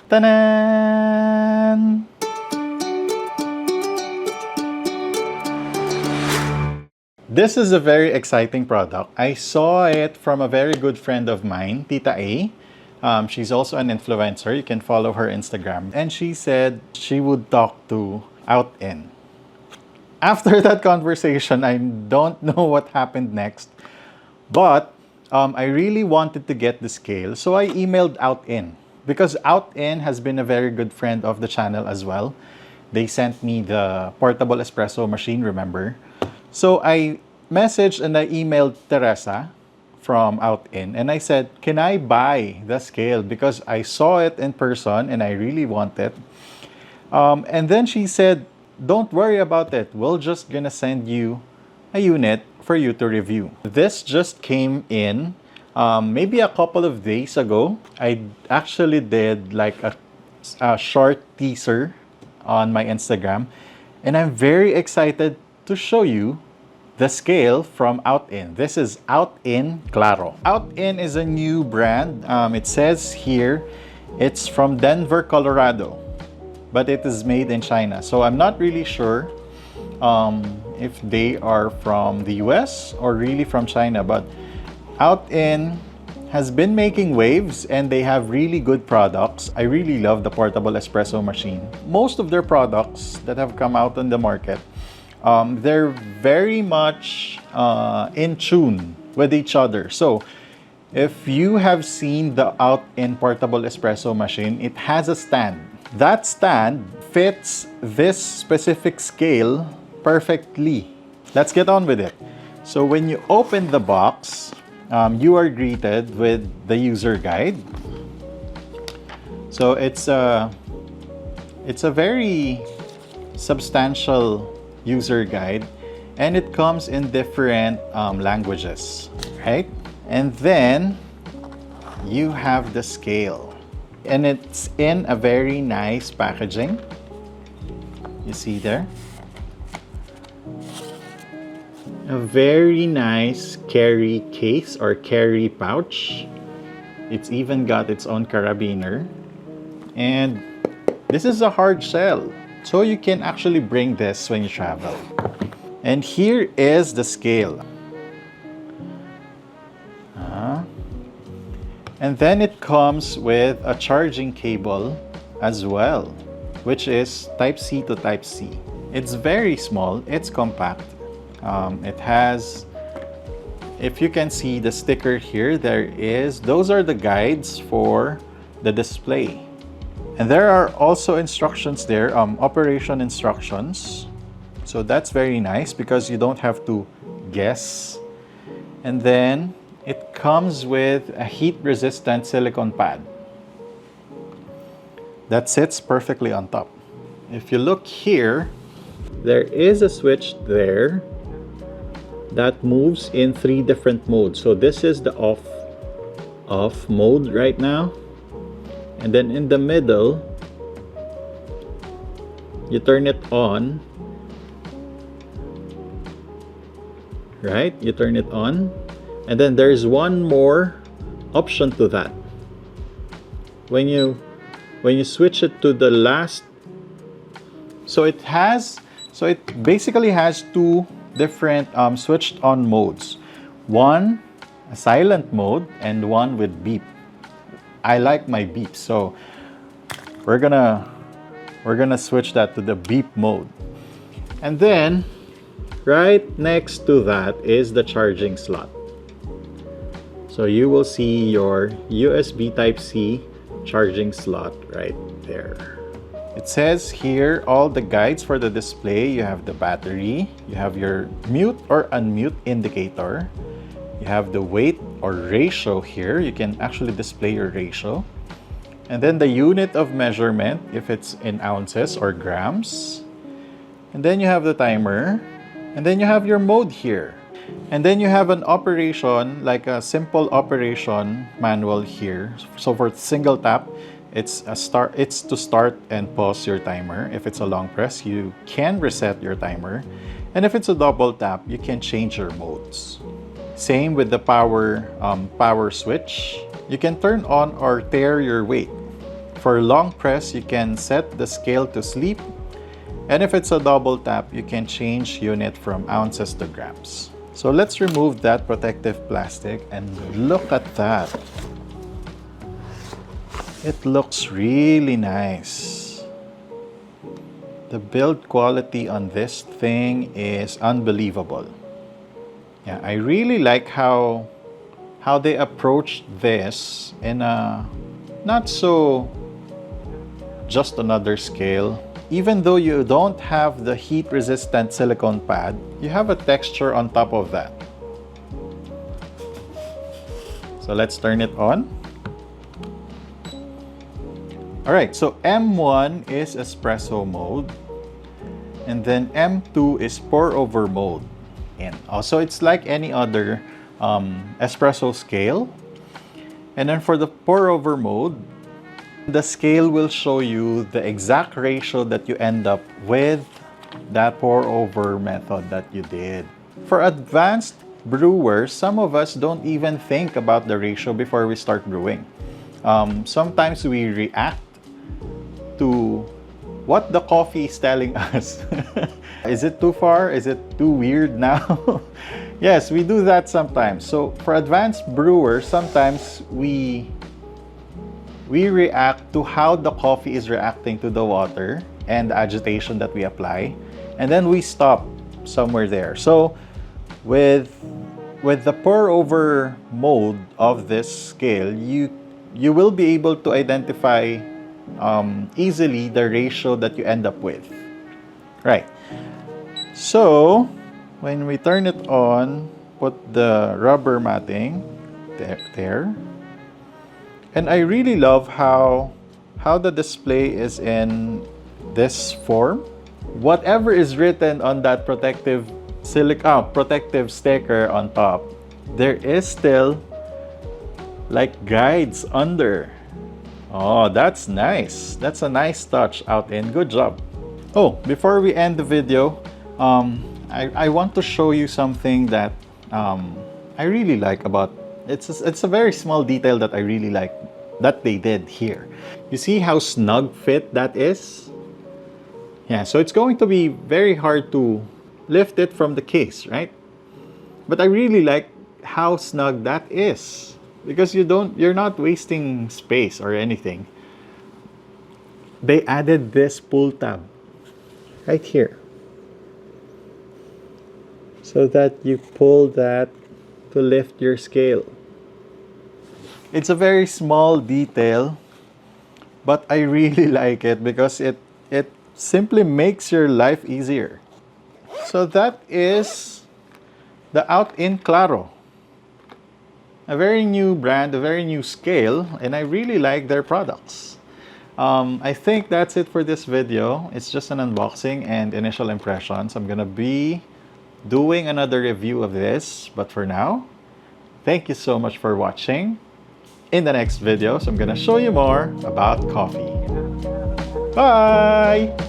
Ta-da! This is a very exciting product. I saw it from a very good friend of mine, Tita A. She's also an influencer. You can follow her Instagram. And she said she would talk to Outin. After that conversation, I don't know what happened next. But I really wanted to get the scale. So I emailed Outin. Because Outin has been a very good friend of the channel as well. They sent me the portable espresso machine, remember? So I messaged and I emailed Teresa from Outin and I said, can I buy the scale? Because I saw it in person and I really want it. And then she said, don't worry about it. We're just gonna send you a unit for you to review. This just came in maybe a couple of days ago. I actually did like a short teaser on my Instagram and I'm very excited to show you the scale from Outin. This is Outin Claro. Outin is a new brand. It says here it's from Denver, Colorado, but it is made in China. So I'm not really sure if they are from the US or really from China, but Outin has been making waves and they have really good products. I really love the portable espresso machine. Most of their products that have come out on the market, they're very much in tune with each other. So if you have seen the Outin portable espresso machine, it has a stand. That stand fits this specific scale perfectly. Let's get on with it. So when you open the box, you are greeted with the user guide. So it's a very substantial user guide and it comes in different languages, right? And then you have the scale and it's in a very nice packaging. You see there? A very nice carry case or carry pouch. It's even got its own carabiner. And this is a hard shell, so you can actually bring this when you travel. And here is the scale. And then it comes with a charging cable as well, which is Type-C to Type-C. It's very small, it's compact. It has, if you can see the sticker here, those are the guides for the display. And there are also instructions there, operation instructions. So that's very nice because you don't have to guess. And then it comes with a heat-resistant silicone pad that sits perfectly on top. If you look here, there is a switch there that moves in 3 different modes. So this is the off mode right now. And then in the middle, you turn it on. Right? You turn it on. And then there's one more option to that. When you switch it to the last, so it basically has 2 different switched on modes. One, a silent mode, and one with beep. I like my beep, so we're gonna switch that to the beep mode. And then right next to that is the charging slot. So you will see your USB Type-C charging slot right there. It says here all the guides for the display. You have the battery, you have your mute or unmute indicator, you have the weight or ratio here. You can actually display your ratio. And then the unit of measurement, if it's in ounces or grams. And then you have the timer. And then you have your mode here. And then you have an operation, like a simple operation manual here. So for single tap, it's to start and pause your timer. If it's a long press, you can reset your timer. And if it's a double tap, you can change your modes. Same with the power switch. You can turn on or tear your weight. For long press, you can set the scale to sleep. And if it's a double tap, you can change unit from ounces to grams. So let's remove that protective plastic and look at that. It looks really nice. The build quality on this thing is unbelievable. Yeah, I really like how they approached this in a not so just another scale. Even though you don't have the heat-resistant silicone pad, you have a texture on top of that. So let's turn it on. Alright, so M1 is espresso mode. And then M2 is pour-over mode. And also, it's like any other espresso scale. And then for the pour-over mode, the scale will show you the exact ratio that you end up with that pour-over method that you did. For advanced brewers, some of us don't even think about the ratio before we start brewing. Sometimes we react to what the coffee is telling us. Is it too far? Is it too weird now? Yes, we do that sometimes. So for advanced brewers, sometimes we react to how the coffee is reacting to the water and the agitation that we apply, and then we stop somewhere there. So with the pour over mode of this scale, you will be able to identify easily the ratio that you end up with. Right. So when we turn it on, put the rubber matting there. And I really love how the display is in this form. Whatever is written on that protective sticker on top, there is still like guides under. Oh, that's nice. That's a nice touch, Outin. Good job. Oh, before we end the video, I want to show you something that I really like about it's a very small detail that I really like that they did here. You see how snug fit that is? Yeah, so it's going to be very hard to lift it from the case, right? But I really like how snug that is because you're not wasting space or anything. They added this pull tab right here so that you pull that to lift your scale. It's a very small detail, but I really like it because it simply makes your life easier. So that is the Outin Claro. A very new brand, a very new scale, and I really like their products. I think that's it for this video. It's just an unboxing and initial impressions. I'm gonna be doing another review of this, but for now, thank you so much for watching. In the next videos, I'm gonna show you more about coffee. Bye!